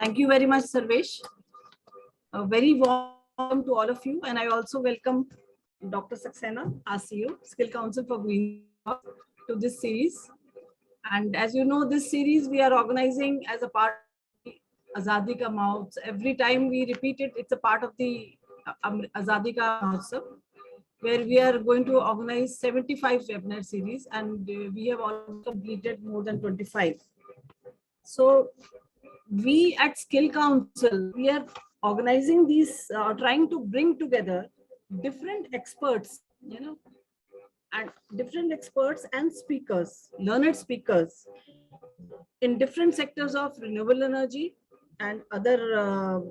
Thank you very much, Sarvesh. A very warm to all of you. And I also welcome Dr. Saxena, our CEO, Skill Council for Green Jobs, to this series. And as you know, this series we are organizing as a part of the Azadi Ka Mahotsav. Every time we repeat it, it's a part of the Azadi Ka Mahotsav, where we are going to organize 75 webinar series, and we have already completed more than 25. So we at Skill Council, we are organizing these, trying to bring together different experts, and different experts and speakers, learned speakers in different sectors of renewable energy and other,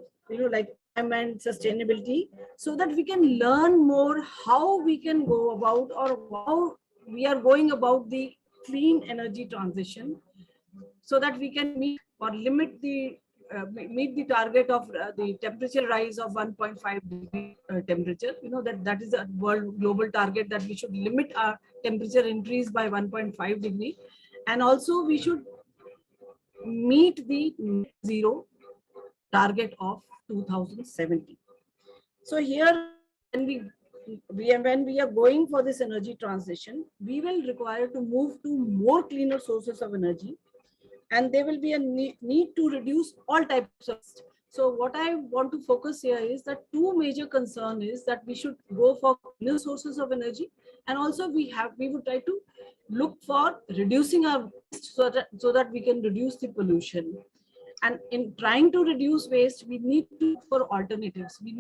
like environment, sustainability, so that we can learn more how we can go about or how we are going about the clean energy transition, so that we can meet or limit the meet the target of the temperature rise of 1.5 degree temperature. That is a world global target, that we should limit our temperature increase by 1.5 degree, and also we should meet the net zero target of 2070. So here, when we are going for this energy transition, we will require to move to more cleaner sources of energy, and there will be a need to reduce all types of waste. So what I want to focus here is that two major concern is that we should go for cleaner sources of energy, and also we would try to look for reducing our waste, so that we can reduce the pollution. And in trying to reduce waste, we need to look for alternatives. We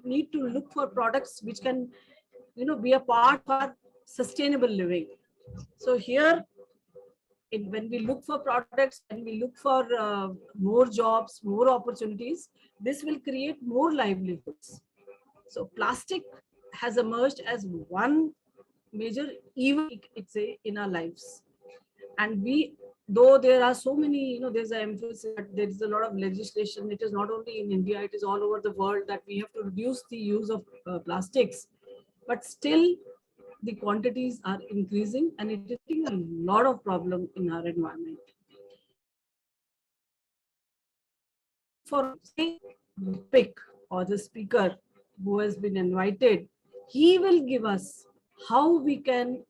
need to look for products which can, be a part of our sustainable living. So here, when we look for products and we look for more jobs, more opportunities, this will create more livelihoods. So plastic has emerged as one major evil, it's in our lives. And though there are so many, there's an emphasis, there is a lot of legislation. It is not only in India, it is all over the world, that we have to reduce the use of plastics. But still, the quantities are increasing, and it is creating a lot of problem in our environment. For the pick or the speaker who has been invited, he will give us how we can,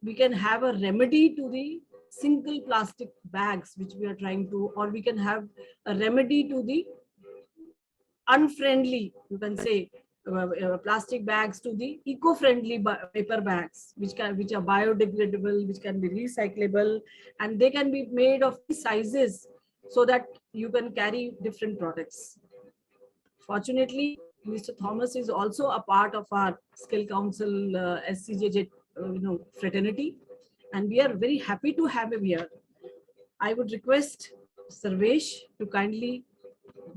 we can have a remedy to the single plastic bags which we are trying to, or we can have a remedy to the unfriendly, you can say, plastic bags, to the eco-friendly paper bags, which are biodegradable, which can be recyclable, and they can be made of sizes so that you can carry different products. Fortunately, Mr. Thomas is also a part of our Skill Council SCGJ fraternity, and we are very happy to have him here. I would request Sarvesh to kindly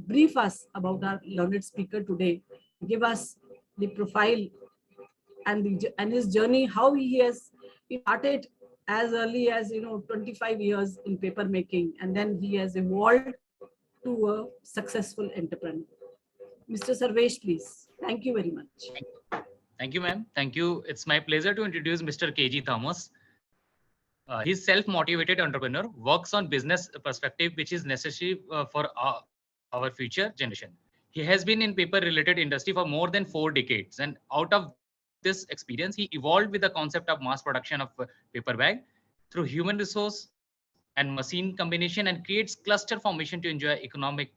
brief us about our learned speaker today, give us the profile and his journey, how he has started as early as 25 years in paper making, and then he has evolved to a successful entrepreneur. Mr. Sarvesh, please. Thank you very much. Thank you, ma'am. Thank you. It's my pleasure to introduce Mr. KG Thomas. He's self-motivated entrepreneur, works on business perspective, which is necessary for our future generation. He has been in paper-related industry for more than 4 decades, and out of this experience, he evolved with the concept of mass production of paper bag through human resource and machine combination, and creates cluster formation to enjoy economic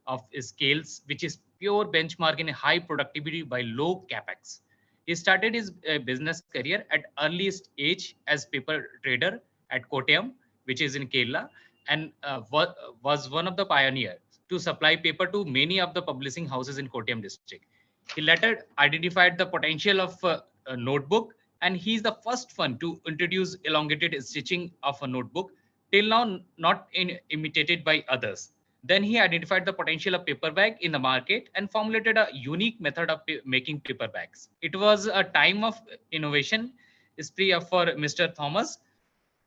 of scales, which is pure benchmark in high productivity by low capex. He started his business career at earliest age as paper trader at Kottayam, which is in Kerala, and was one of the pioneers to supply paper to many of the publishing houses in Kottayam district. He later identified the potential of a notebook, and he's the first one to introduce elongated stitching of a notebook, till now not imitated by others. Then he identified the potential of paper bag in the market and formulated a unique method of making paper bags. It was a time of innovation spree for Mr. Thomas,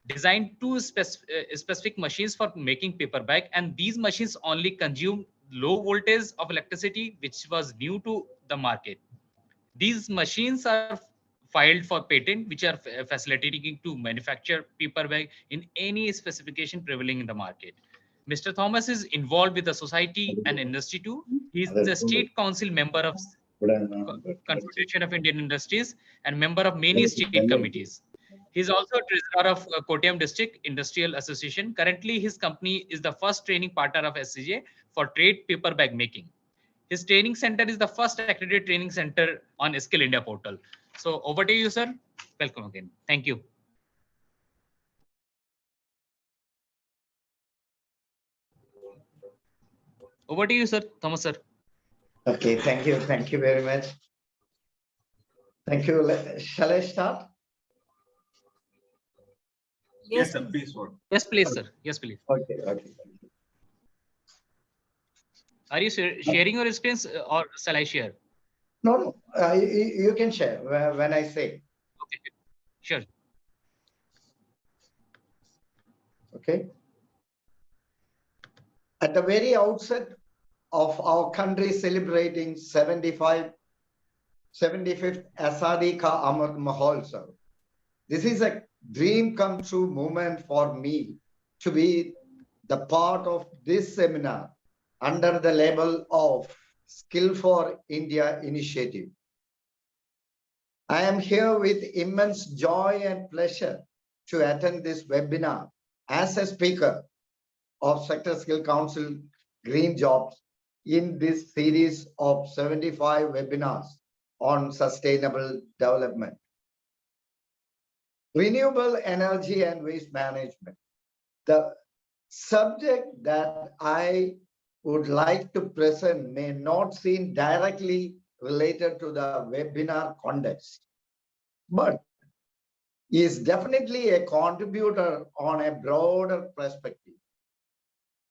designed 2 specific machines for making paper bag, and these machines only consume low voltage of electricity, which was new to the market. These machines are filed for patent, which are facilitating to manufacture paper bag in any specification prevailing in the market. Mr. Thomas is involved with the society and industry too. He is the State Council member of Confederation of Indian Industries and member of many state committees. He is also treasurer of Kottayam District Industrial Association. Currently, his company is the first training partner of SCGJ for trade paper bag making. His training center is the first accredited training center on Skill India portal. So over to you, sir. Welcome again. Thank you. Over to you, sir. Thomas, sir. Okay, thank you. Thank you very much. Thank you. Shall I start? Yes, sir, please. Yes, please, sir. Yes, please. Okay, okay. Are you sharing your screen or shall I share? No, no, you can share when I say. Okay, sure. Okay. At the very outset of our country celebrating 75th Azadi Ka Amrit Mahotsav, this is a dream come true moment for me to be the part of this seminar under the label of Skill for India initiative. I am here with immense joy and pleasure to attend this webinar as a speaker of Sector Skill Council Green Jobs in this series of 75 webinars on sustainable development. Renewable energy and waste management. The subject that I would like to present may not seem directly related to the webinar context, but is definitely a contributor on a broader perspective.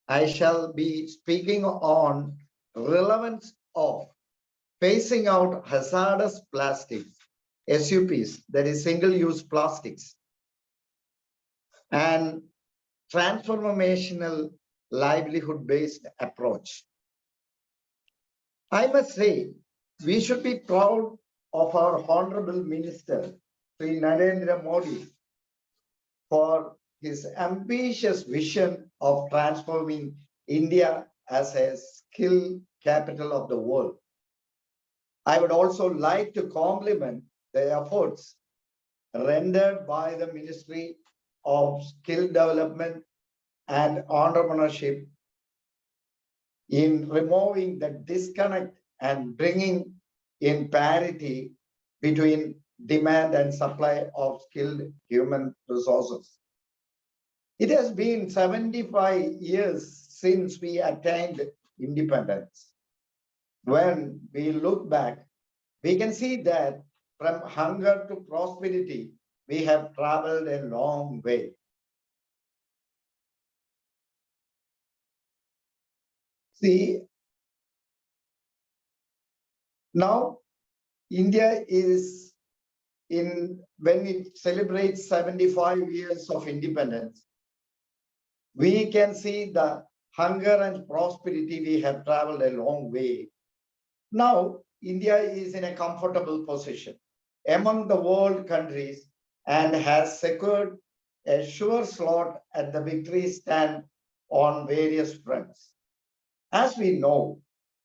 I shall be speaking on relevance of phasing out hazardous plastics, SUPs, that is single-use plastics, and transformational livelihood-based approach. I must say, we should be proud of our Honorable Minister, Sri Narendra Modi, for his ambitious vision of transforming India as a skill capital of the world. I would also like to compliment the efforts rendered by the Ministry of Skill Development and Entrepreneurship in removing the disconnect and bringing in parity between demand and supply of skilled human resources. It has been 75 years since we attained independence. When we look back, we can see that from hunger to prosperity, we have traveled a long way. See, now India is when it celebrates 75 years of independence, we can see the hunger and prosperity we have traveled a long way. Now, India is in a comfortable position among the world countries and has secured a sure slot at the victory stand on various fronts. As we know,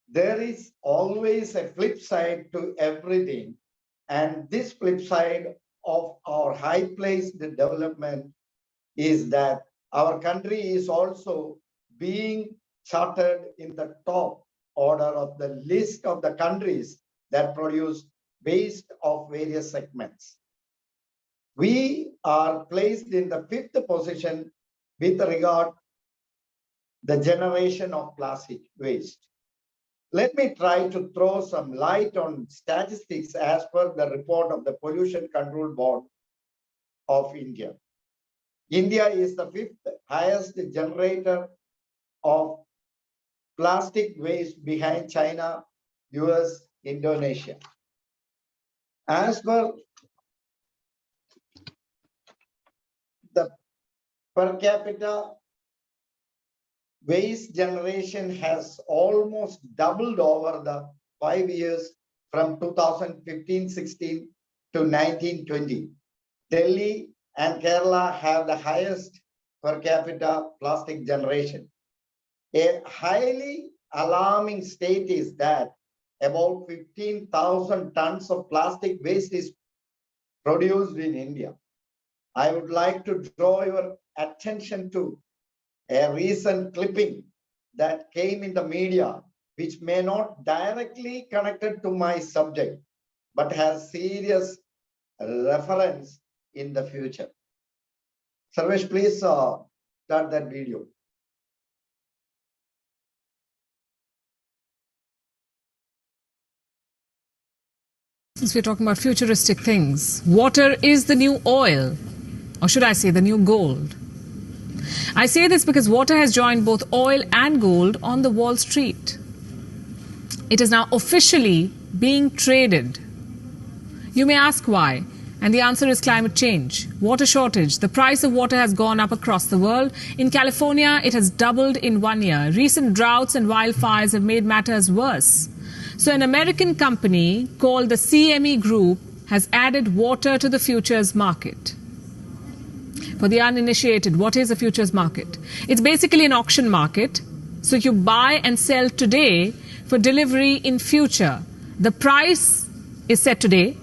there is always a flip side to everything. And this flip side of our high-placed development is that our country is also being charted in the top order of the list of the countries that produce waste of various segments. We are placed in the 5th position with regard to the generation of plastic waste. Let me try to throw some light on statistics as per the report of the Pollution Control Board of India. India is the 5th highest generator of plastic waste behind China, US, Indonesia. As per the per capita waste generation has almost doubled over the 5 years from 2015-16 to 19-20. Delhi and Kerala have the highest per capita plastic generation. A highly alarming state is that about 15,000 tons of plastic waste is produced in India. I would like to draw your attention to a recent clipping that came in the media, which may not directly connected to my subject, but has serious reference in the future. Sarvesh, please start that video. Since we're talking about futuristic things, water is the new oil, or should I say the new gold. I say this because water has joined both oil and gold on the Wall Street. It is now officially being traded. You may ask why, and the answer is climate change. Water shortage. The price of water has gone up across the world. In California, it has doubled in 1 year. Recent droughts and wildfires have made matters worse. So an American company called the CME Group has added water to the futures market. For the uninitiated, what is a futures market? It's basically an auction market. So you buy and sell today for delivery in future. The price is set today,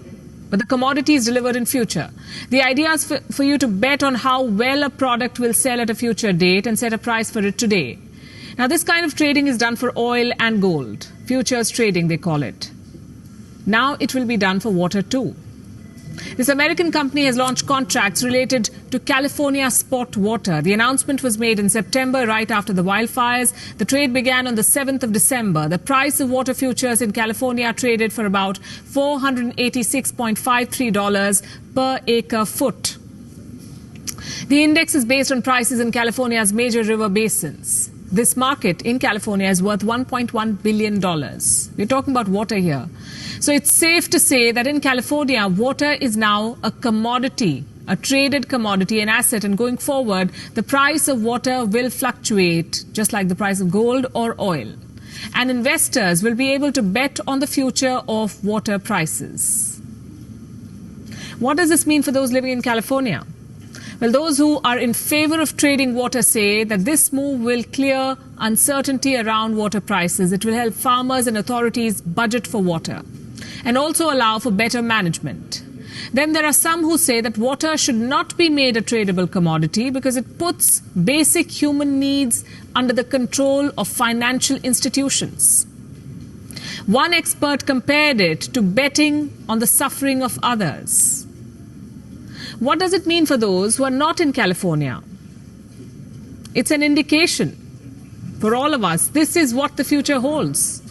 but the commodity is delivered in future. The idea is for you to bet on how well a product will sell at a future date and set a price for it today. Now, this kind of trading is done for oil and gold. Futures trading, they call it. Now it will be done for water too. This American company has launched contracts related to California spot water. The announcement was made in September, right after the wildfires. The trade began on the 7th of December. The price of water futures in California traded for about $486.53 per acre foot. The index is based on prices in California's major river basins. This market in California is worth $1.1 billion. We're talking about water here. So it's safe to say that in California, water is now a commodity, a traded commodity, an asset. And going forward, the price of water will fluctuate, just like the price of gold or oil. And investors will be able to bet on the future of water prices. What does this mean for those living in California? Well, those who are in favor of trading water say that this move will clear uncertainty around water prices. It will help farmers and authorities budget for water and also allow for better management. Then there are some who say that water should not be made a tradable commodity because it puts basic human needs under the control of financial institutions. One expert compared it to betting on the suffering of others. What does it mean for those who are not in California? It's an indication for all of us. This is what the future holds.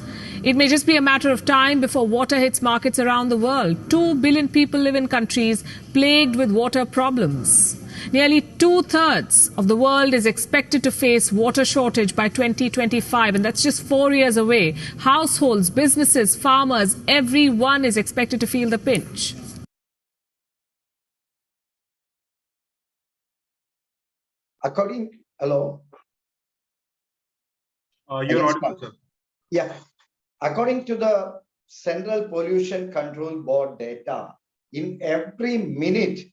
It may just be a matter of time before water hits markets around the world. 2 billion people live in countries plagued with water problems. Nearly 2/3 of the world is expected to face water shortage by 2025, and that's just 4 years away. Households, businesses, farmers, everyone is expected to feel the pinch. Hello. You're audible, sir. Yeah. According to the Central Pollution Control Board data, in every minute,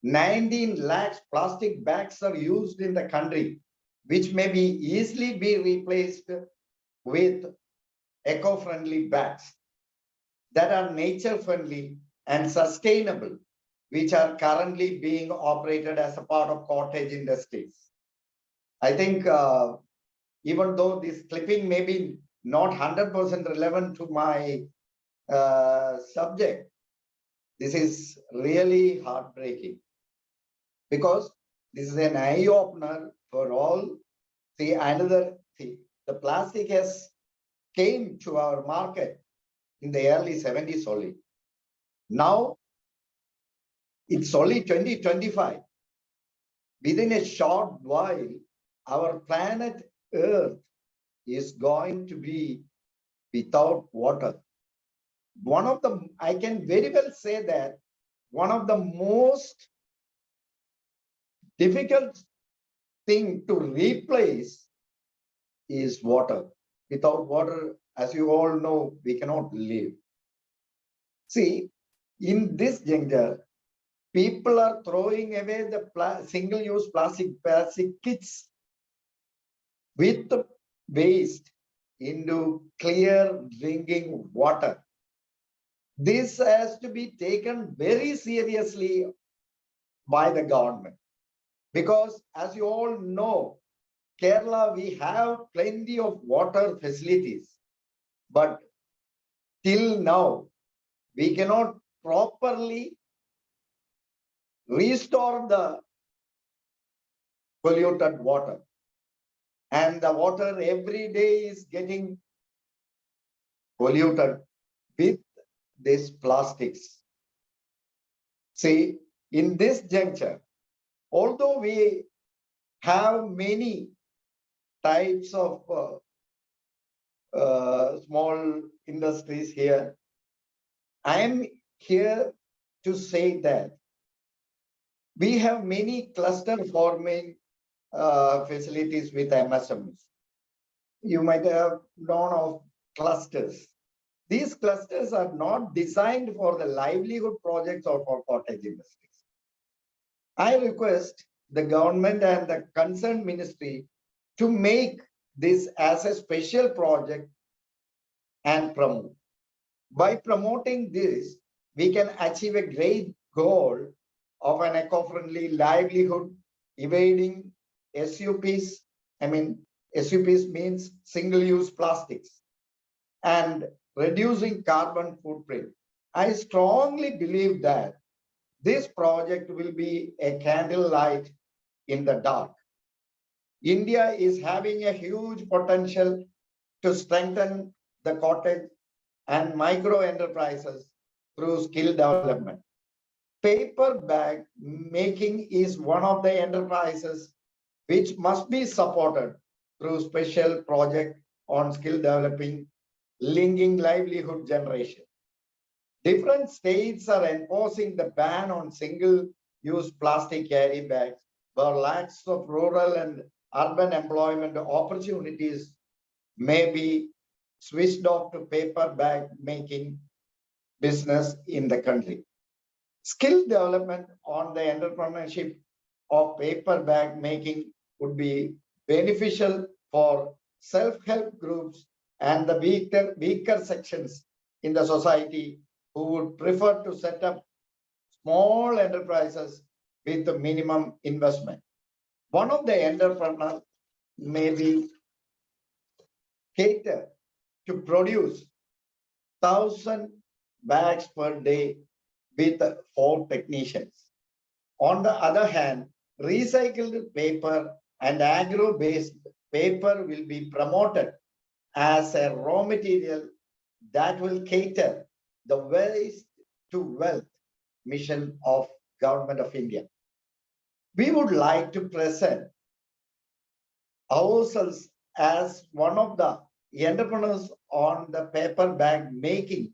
19 lakhs plastic bags are used in the country, which may be easily be replaced with eco-friendly bags that are nature-friendly and sustainable, which are currently being operated as a part of cottage industries. I think even though this clipping may be not 100% relevant to my subject, this is really heartbreaking because this is an eye-opener for all. See, the plastic has came to our market in the early 70s only. Now, it's only 2025. Within a short while, our planet Earth is going to be without water. I can very well say that one of the most difficult thing to replace is water. Without water, as you all know, we cannot live. See, in this juncture, people are throwing away the single-use plastic kits with waste into clear drinking water. This has to be taken very seriously by the government because, as you all know, Kerala, we have plenty of water facilities, but till now, we cannot properly restore the polluted water. And the water every day is getting polluted with these plastics. See, in this juncture, although we have many types of small industries here, I am here to say that we have many cluster forming facilities with MSMEs. You might have known of clusters. These clusters are not designed for the livelihood projects or for cottage industries. I request the government and the concerned ministry to make this as a special project and promote. By promoting this, we can achieve a great goal of an eco-friendly livelihood, evading SUPs. SUPs means single-use plastics, and reducing carbon footprint. I strongly believe that this project will be a candlelight in the dark. India is having a huge potential to strengthen the cottage and micro enterprises through skill development. Paper bag making is one of the enterprises which must be supported through special project on skill developing, linking livelihood generation. Different states are enforcing the ban on single-use plastic carry bags, where lakhs of rural and urban employment opportunities may be switched off to paper bag making business in the country. Skill development on the entrepreneurship of paper bag making would be beneficial for self-help groups and the weaker sections in the society who would prefer to set up small enterprises with a minimum investment. One of the entrepreneurs may be cater to produce 1,000 bags per day with 4 technicians. On the other hand, recycled paper and agro-based paper will be promoted as a raw material that will cater the waste to wealth mission of Government of India. We would like to present ourselves as one of the entrepreneurs on the paper bag making,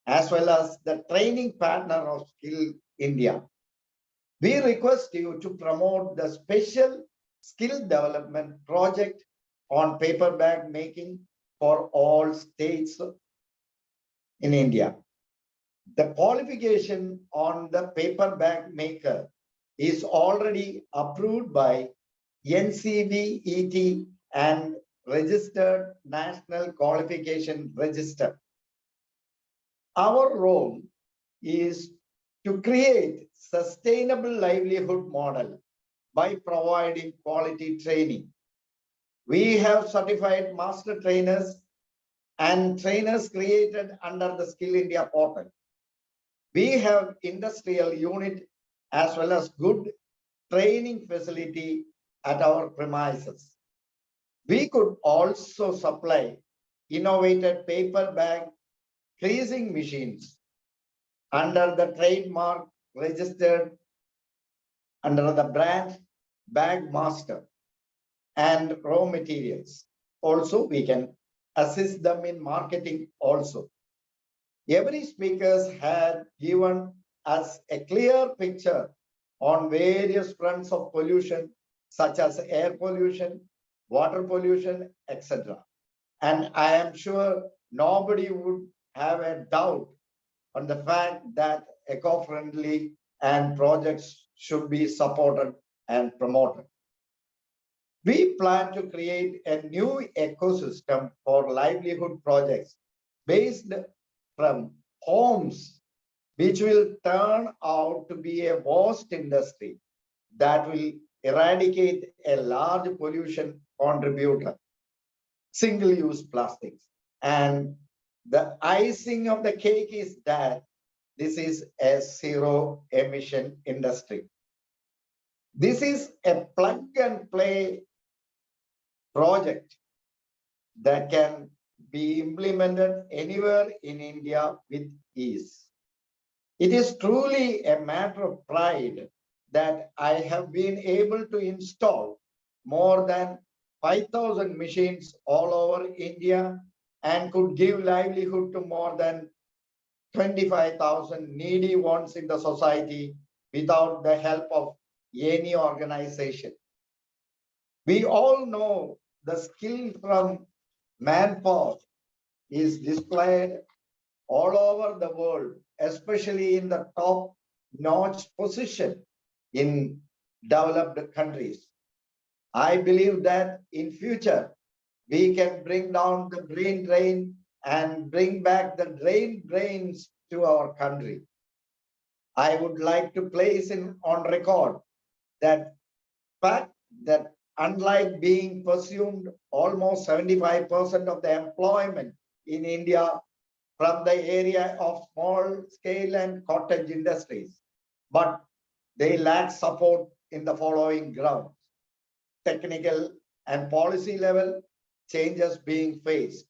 as well as the training partner of Skill India. We request you to promote the special skill development project on paper bag making for all states in India. The qualification on the paper bag maker is already approved by NCVET and registered National Qualification Register. Our role is to create sustainable livelihood model by providing quality training. We have certified master trainers and trainers created under the Skill India portal. We have industrial unit as well as good training facility at our premises. We could also supply innovated paper bag creasing machines under the trademark registered under the brand Bag Master and raw materials. Also, we can assist them in marketing also. Every speaker had given us a clear picture on various fronts of pollution, such as air pollution, water pollution, etc. And I am sure nobody would have a doubt on the fact that eco-friendly and projects should be supported and promoted. We plan to create a new ecosystem for livelihood projects based from homes, which will turn out to be a vast industry that will eradicate a large pollution contributor, single-use plastics. And the icing of the cake is that this is a zero emission industry. This is a plug and play project that can be implemented anywhere in India with ease. It is truly a matter of pride that I have been able to install more than 5,000 machines all over India and could give livelihood to more than 25,000 needy ones in the society without the help of any organization. We all know the skill from manpower is displayed all over the world, especially in the top-notch position in developed countries. I believe that in future, we can bring down the brain drain and bring back the brains to our country. I would like to place on record that fact that unlike being presumed, almost 75% of the employment in India from the area of small scale and cottage industries, but they lack support in the following grounds: technical and policy level changes being faced,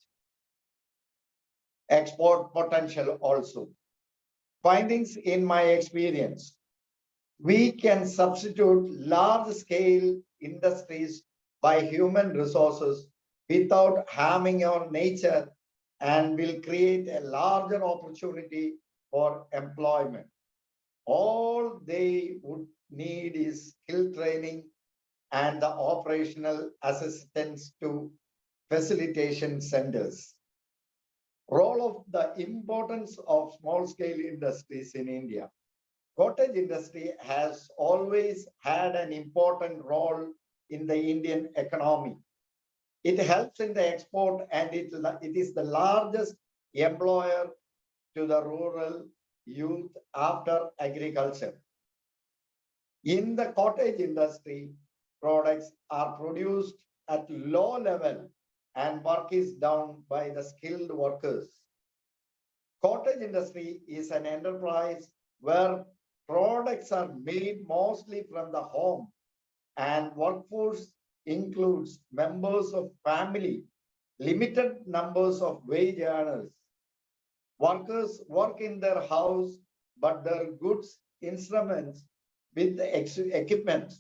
export potential also. Findings in my experience: we can substitute large-scale industries by human resources without harming our nature and will create a larger opportunity for employment. All they would need is skill training and the operational assistance to facilitation centers. Role of the importance of small-scale industries in India. Cottage industry has always had an important role in the Indian economy. It helps in the export and it is the largest employer to the rural youth after agriculture. In the cottage industry, products are produced at low level and work is done by the skilled workers. Cottage industry is an enterprise where products are made mostly from the home and workforce includes members of family, limited numbers of wage earners. Workers work in their house, but their goods, instruments with the equipment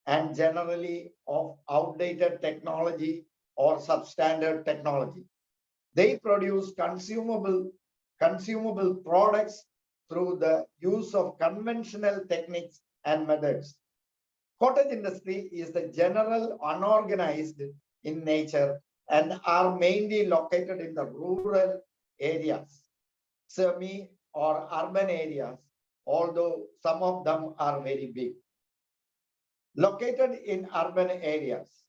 and generally of outdated technology or substandard technology. They produce consumable products through the use of conventional techniques and methods. Cottage industry is the general unorganized in nature and are mainly located in the rural areas, semi or urban areas, although some of them are very big. Located in urban areas,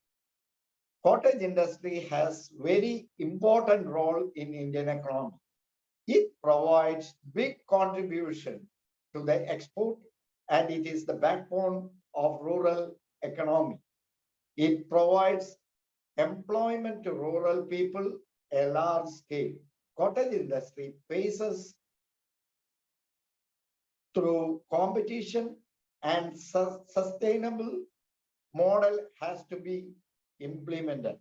cottage industry has very important role in Indian economy. It provides big contribution to the export and it is the backbone of rural economy. It provides employment to rural people a large scale. Cottage industry faces through competition and sustainable model has to be implemented.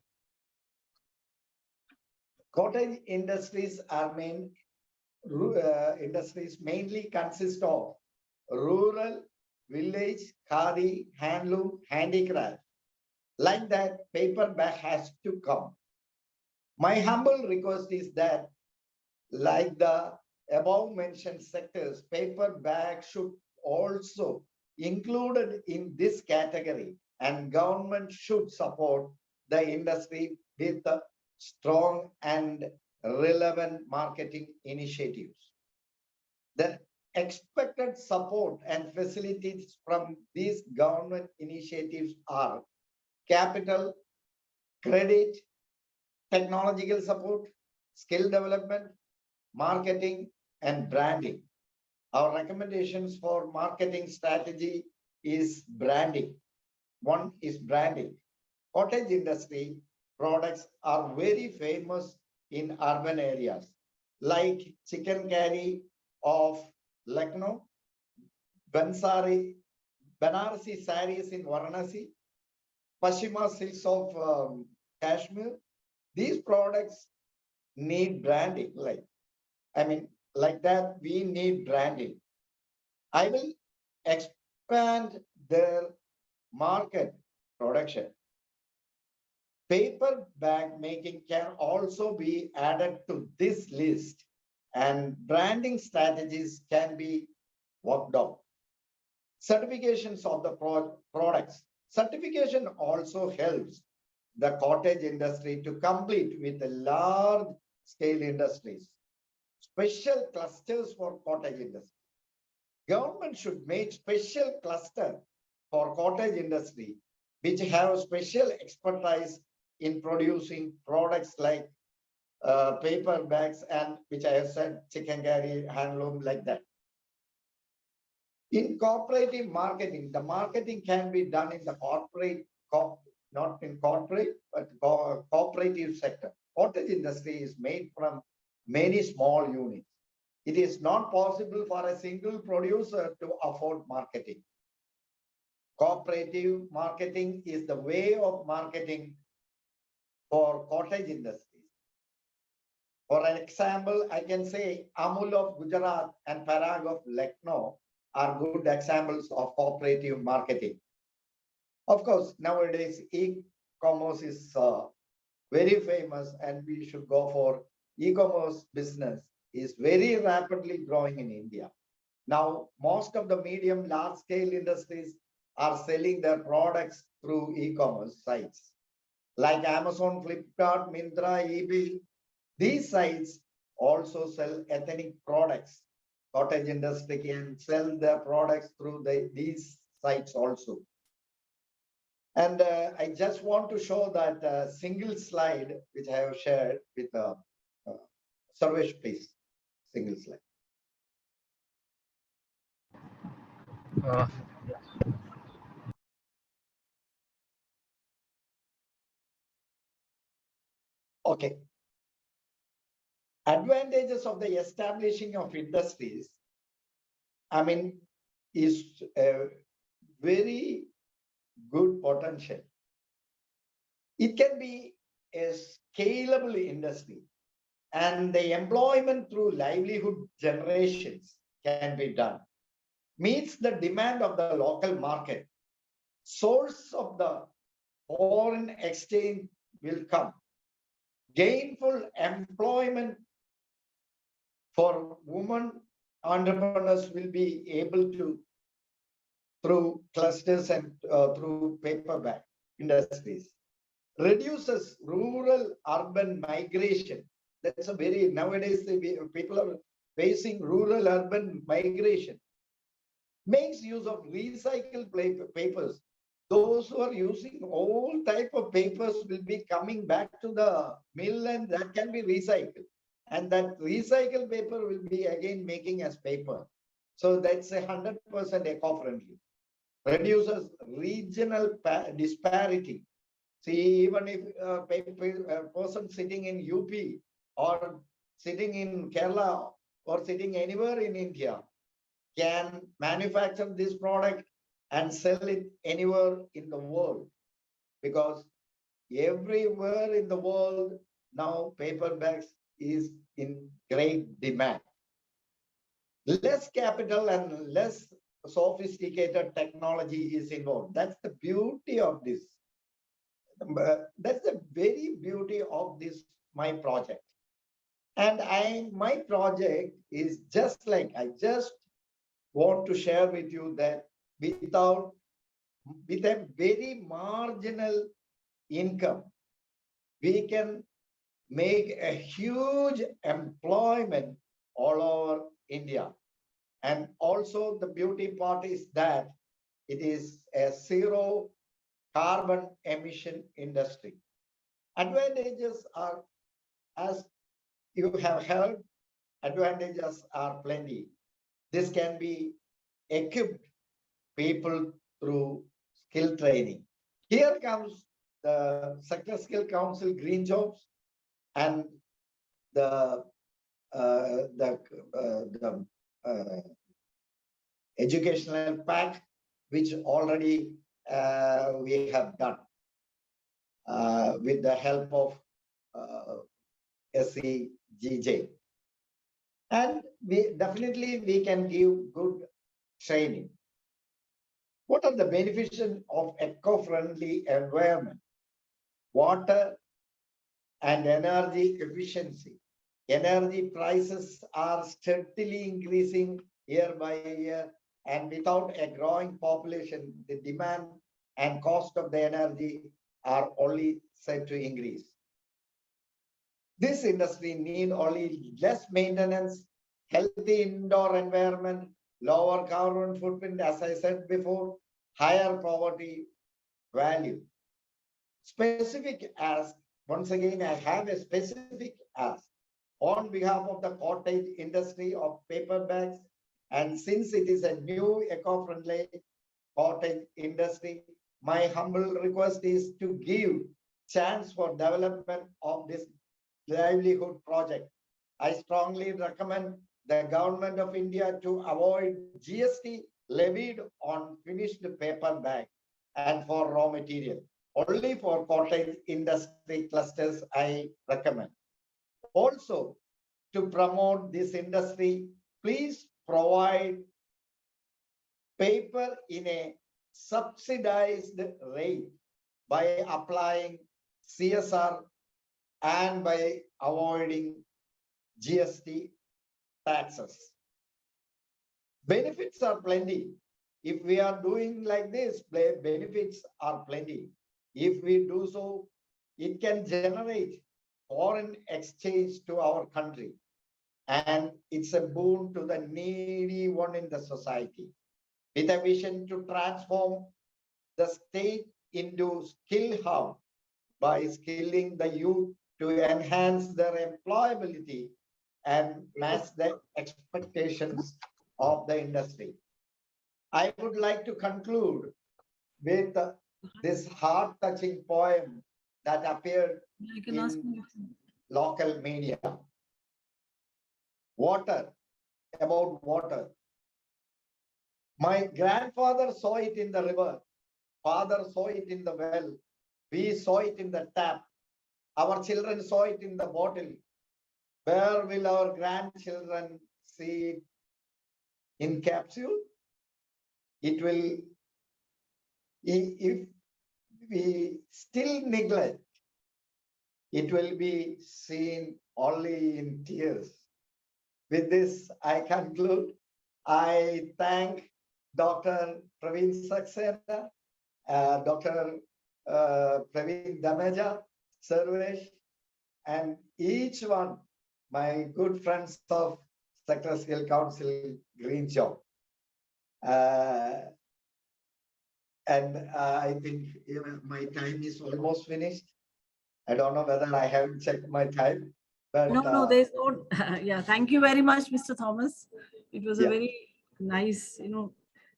Cottage industries are industries mainly consist of rural, village, khadi, handloom, handicraft. Like that, paper bag has to come. My humble request is that, like the above mentioned sectors, paper bag should also included in this category and government should support the industry with the strong and relevant marketing initiatives. The expected support and facilities from these government initiatives are capital, credit, technological support, skill development, marketing, and branding. Our recommendations for marketing strategy is branding. One is branding. Cottage industry products are very famous in urban areas, like chicken curry of Lucknow, Banarasi saris in Varanasi, Pashima silks of Kashmir. These products need branding. Like that, we need branding. I will expand their market production. Paper bag making can also be added to this list, and branding strategies can be worked out. Certifications of the products. Certification also helps the cottage industry to compete with the large scale industries. Special clusters for cottage industry. Government should make special cluster for cottage industry, which have special expertise in producing products like paper bags and, which I have said, chicken curry, handloom, like that. In cooperative marketing, the marketing can be done in the not in corporate, but cooperative sector. Cottage industry is made from many small units. It is not possible for a single producer to afford marketing. Cooperative marketing is the way of marketing for cottage industries. For an example, I can say Amul of Gujarat and Parag of Lucknow are good examples of cooperative marketing. Of course, nowadays e-commerce is very famous, and we should go for e-commerce business is very rapidly growing in India. Now, most of the medium, large scale industries are selling their products through e-commerce sites like Amazon, Flipkart, Myntra, eBay. These sites also sell ethnic products. Cottage industry can sell their products through these sites also. And I just want to show that single slide, which I have shared with Sarvesh, please. Single slide. Okay. Advantages of the establishing of industries, is a very good potential. It can be a scalable industry, and the employment through livelihood generations can be done. Meets the demand of the local market. Source of the foreign exchange will come. Gainful employment for women entrepreneurs will be able to, through clusters and through paperback industries. Reduces rural urban migration. That's a very, nowadays people are facing rural urban migration. Makes use of recycled papers. Those who are using all type of papers will be coming back to the mill, and that can be recycled. And that recycled paper will be again making as paper. So that's 100% eco-friendly. Reduces regional disparity. See, even if a person sitting in UP or sitting in Kerala or sitting anywhere in India can manufacture this product and sell it anywhere in the world, because everywhere in the world now paper bags is in great demand. Less capital and less sophisticated technology is involved. That's the beauty of this. That's the very beauty of this, my project. And my project is just like, I just want to share with you that with a very marginal income, we can make a huge employment all over India. And also the beauty part is that it is a zero carbon emission industry. Advantages are, as you have heard, advantages are plenty. This can be equipped people through skill training. Here comes the Sector Skill Council Green Jobs and the educational pack, which already we have done with the help of SCGJ. And we can give good training. What are the benefits of eco-friendly environment? Water and energy efficiency. Energy prices are steadily increasing year by year, and without a growing population, the demand and cost of the energy are only set to increase. This industry needs only less maintenance, healthy indoor environment, lower carbon footprint, as I said before, higher poverty value. Specific ask, once again, I have a specific ask on behalf of the cottage industry of paper bags. And since it is a new eco-friendly cottage industry, my humble request is to give chance for development of this livelihood project. I strongly recommend the government of India to avoid GST levied on finished paper bag and for raw material. Only for cottage industry clusters, I recommend. Also, to promote this industry, please provide paper in a subsidized rate by applying CSR and by avoiding GST taxes. Benefits are plenty. If we are doing like this, benefits are plenty. If we do so, it can generate foreign exchange to our country. And it's a boon to the needy one in the society. With a vision to transform the state into skill hub by skilling the youth to enhance their employability and match the expectations of the industry. I would like to conclude with this heart-touching poem that appeared in local media. Water, about water. My grandfather saw it in the river. Father saw it in the well. We saw it in the tap. Our children saw it in the bottle. Where will our grandchildren see it? In capsule? It will, if we still neglect, it will be seen only in tears. With this, I conclude. I thank Dr. Praveen Saxena, Dr. Praveen Damaja, Sarvesh, and each one, my good friends of Sector Skill Council Green Job. And I think my time is almost finished. I don't know whether I haven't checked my time. But, no, there's no. Yeah, thank you very much, Mr. Thomas. It was a very nice,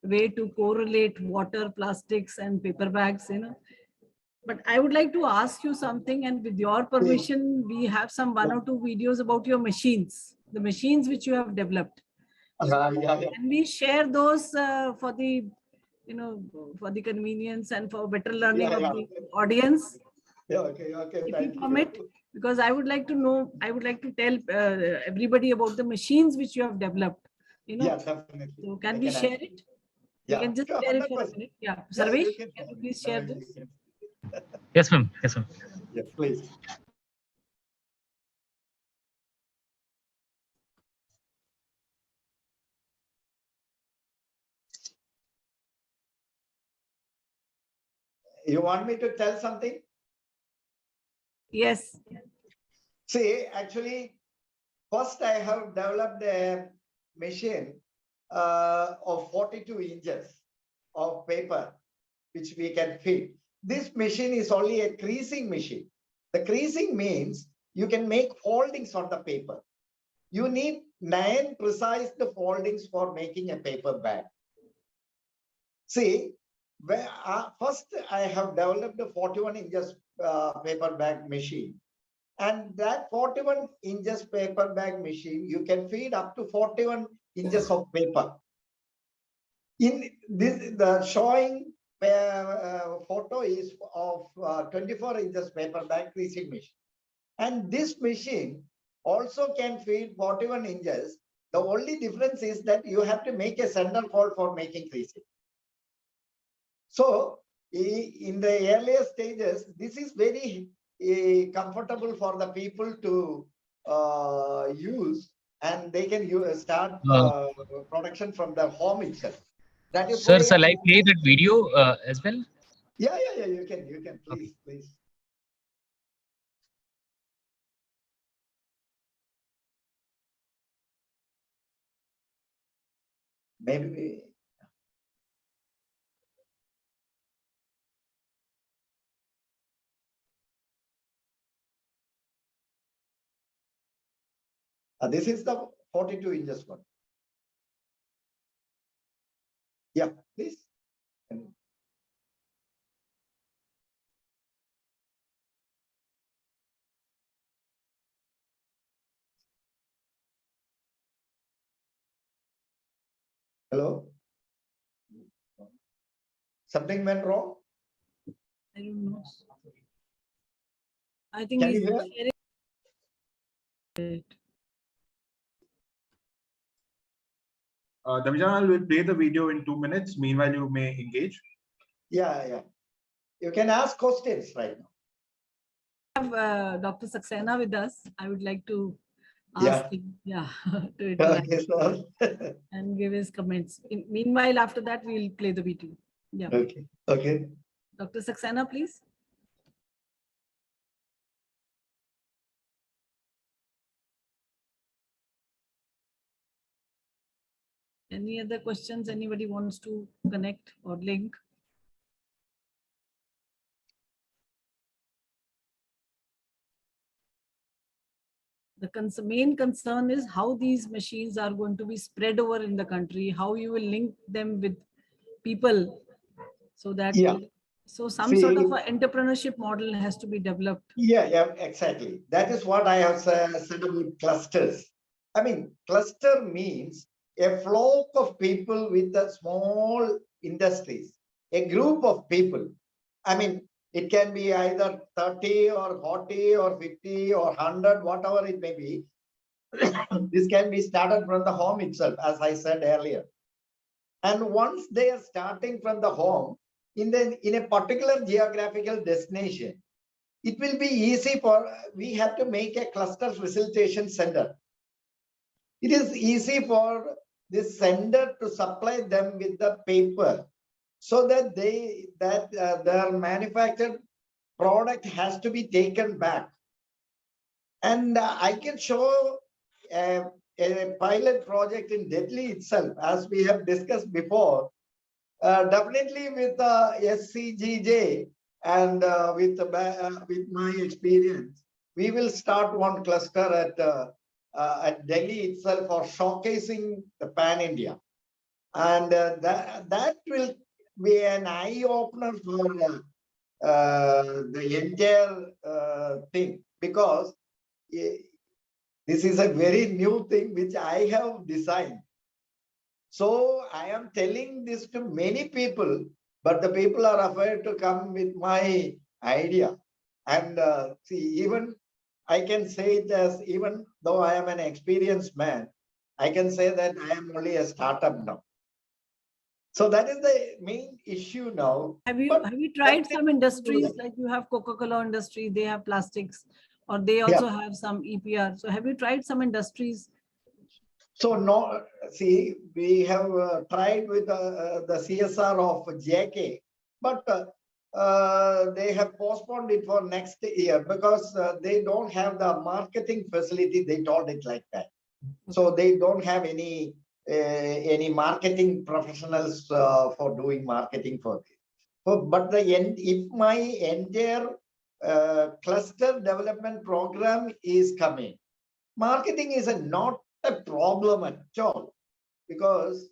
way to correlate water, plastics, and paper bags. But I would like to ask you something, and with your permission, we have some 1 or 2 videos about your machines, the machines which you have developed. Can we share those for the, for the convenience and for better learning of the audience? Okay. If you permit, because I would like to know, I would like to tell everybody about the machines which you have developed. Yeah, definitely. So can we share it? You can just share it for a minute. Yeah, Sarvesh, can you please share this? Yes, ma'am. Yes, ma'am. Yes, please. You want me to tell something? Yes. See, actually, first I have developed a machine of 42 inches of paper, which we can fit. this machine is only a creasing machine. The creasing means you can make foldings on the paper. You need 9 precise foldings for making a paper bag. See, first I have developed a 41 inches paper bag machine. And that 41 inches paper bag machine, you can feed up to 41 inches of paper. In this, the showing photo is of 24 inches paper bag creasing machine. And this machine also can feed 41 inches. The only difference is that you have to make a center hole for making creasing. So in the earlier stages, this is very comfortable for the people to use, and they can start production from their home itself. That is Sir, why shall I play that video as well? Yeah, you can, please, please. Maybe this is the 42 inches one. Yeah, please. Hello? Something went wrong? I don't know. I think Can he's you hear? sharing it. Damijan, will play the video in 2 minutes. Meanwhile, you may engage. Yeah. You can ask questions right now. We have Dr. Saxena with us. I would like to ask him, to interact and give his comments. Meanwhile, after that, we'll play the video. Yeah. Okay. Dr. Saxena, please. Any other questions anybody wants to connect or link? The main concern is how these machines are going to be spread over in the country, how you will link them with people so that some sort of an entrepreneurship model has to be developed. Yeah, exactly. That is what I have said about clusters. I mean, cluster means a flock of people with a small industries, a group of people. I mean, it can be either 30 or 40 or 50 or 100, whatever it may be. This can be started from the home itself, as I said earlier. And once they are starting from the home, in a particular geographical destination, it will be easy we have to make a cluster facilitation center. It is easy for this center to supply them with the paper so that their manufactured product has to be taken back. And I can show a pilot project in Delhi itself, as we have discussed before, definitely with SCGJ and with my experience, we will start one cluster at Delhi itself for showcasing the pan-India. And that will be an eye-opener for the entire thing, because this is a very new thing which I have designed. So I am telling this to many people, but the people are afraid to come with my idea. And see, even I can say it as, even though I am an experienced man, I can say that I am only a startup now. So that is the main issue now. Have you tried some industries, like you have Coca-Cola industry, they have plastics, or they also have some EPR. So have you tried some industries? So no, see, we have tried with the CSR of JK, but they have postponed it for next year because they don't have the marketing facility. They told it like that. So they don't have any marketing professionals for doing marketing for this. But if my entire cluster development program is coming, marketing is not a problem at all, because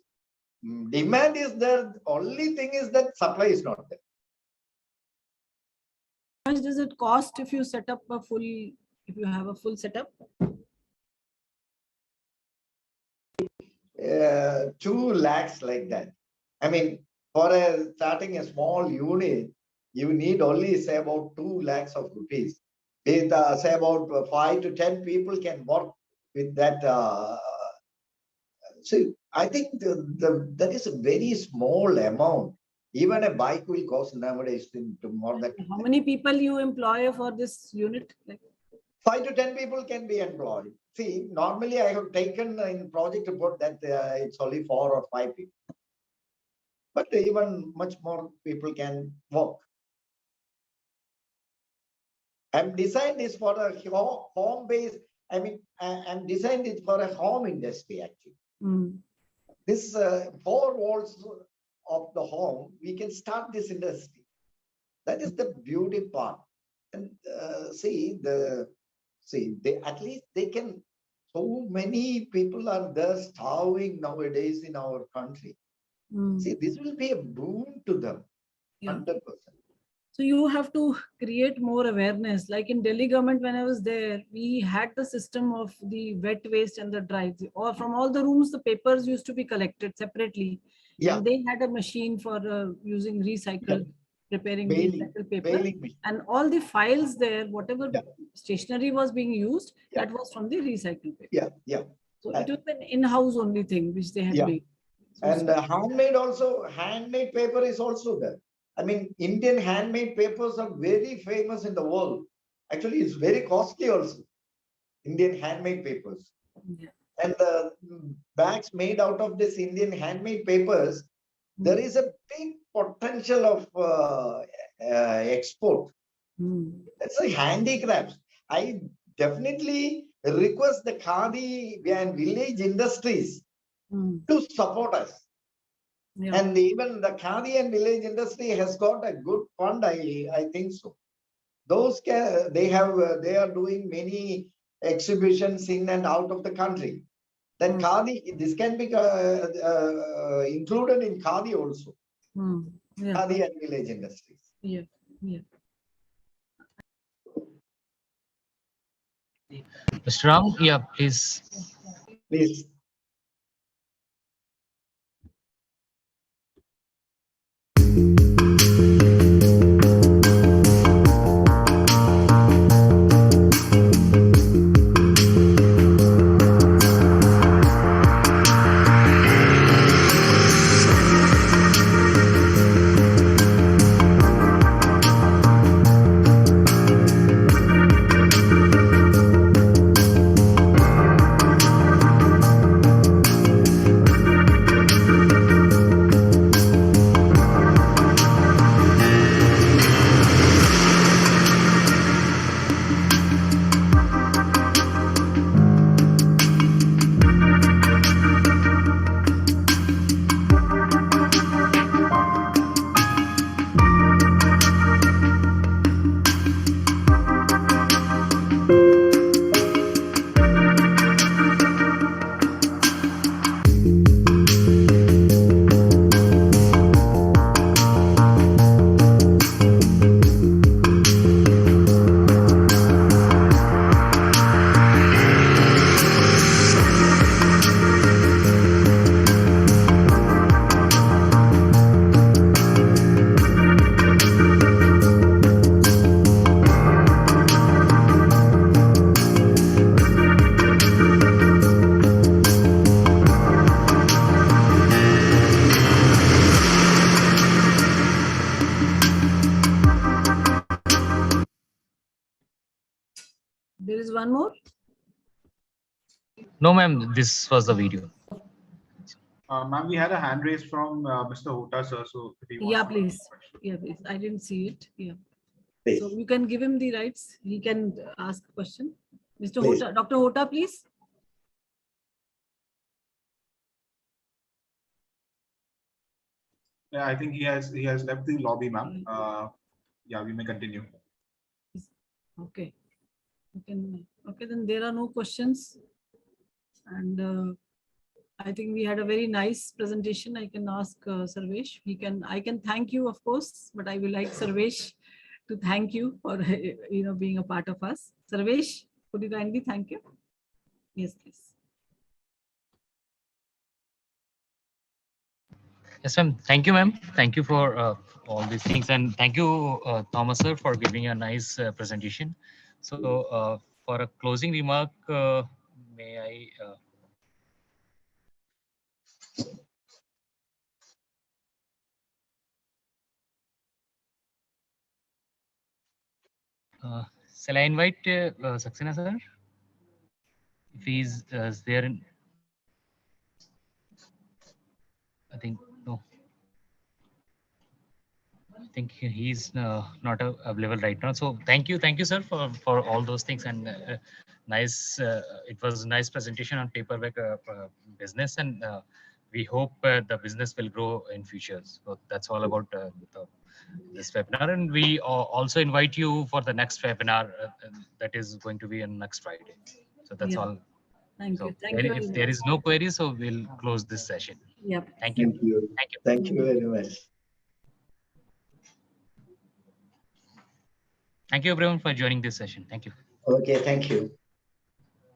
demand is there. Only thing is that supply is not there. How much does it cost if you set up a full, if you have a full setup? 2 lakhs like that. I mean, for starting a small unit, you need only say about 2 lakhs of rupees. With say about 5 to 10 people can work with that. So I think that is a very small amount. Even a bike will cost nowadays to more than. How many people you employ for this unit? 5 to 10 people can be employed. See, normally I have taken in project report that it's only 4 or 5 people. But even much more people can work. I'm designed this for a home base. I mean, I'm designed it for a home industry actually. This 4 walls of the home, we can start this industry. That is the beauty part. And at least they can. So many people are there starving nowadays in our country. See, this will be a boon to them, 100%. So you have to create more awareness. Like in Delhi government, when I was there, we had the system of the wet waste and the dry. Or from all the rooms, the papers used to be collected separately. Yeah. And they had a machine for using recycled, preparing recycled paper. And all the files there, whatever stationery was being used, that was from the recycled paper. So it was an in-house only thing which they had made. So and handmade paper is also there. I mean, Indian handmade papers are very famous in the world. Actually, it's very costly also, Indian handmade papers. And the bags made out of this Indian handmade papers, there is a big potential of export. That's a handicrafts. I definitely request the Khadi and village industries to support us. And even the Khadi and village industry has got a good fund, I think so. Those they are doing many exhibitions in and out of the country. That Khadi, this can be included in Khadi also. Khadi and village industries. Mr. Ram, yeah, please. Please. There is one more? No, ma'am, this was the video. Ma'am, we had a hand raised from Mr. Hota, sir. So if he wants to Please. ask a question. Please. I didn't see it. Please. So you can give him the rights. He can ask a question. Mr. Please. Hota, Dr. Hota, please. Yeah, I think he has left the lobby, ma'am. Yeah, we may continue. Okay. Okay, then there are no questions. And I think we had a very nice presentation. I can ask Sarvesh. I can thank you, of course, but I will like Sarvesh to thank you for being a part of us. Sarvesh, could you kindly thank you? Yes, please. Yes, ma'am. Thank you, ma'am. Thank you for all these things, and thank you, Thomas sir, for giving a nice presentation. So, for a closing remark, may I? Shall I invite Saxena sir? If he's there, I think no. I think he's not available right now. So thank you, sir, for all those things, and nice. It was a nice presentation on paperback business, and we hope the business will grow in future. So that's all about this webinar, and we also invite you for the next webinar that is going to be on next Friday. So that's all. Thank So you. Thank you very if much. there is no query, so we'll close this session. Yep. Thank you. Thank you. Thank you. Thank you very much. Thank you everyone for joining this session. Thank you. Okay, thank you.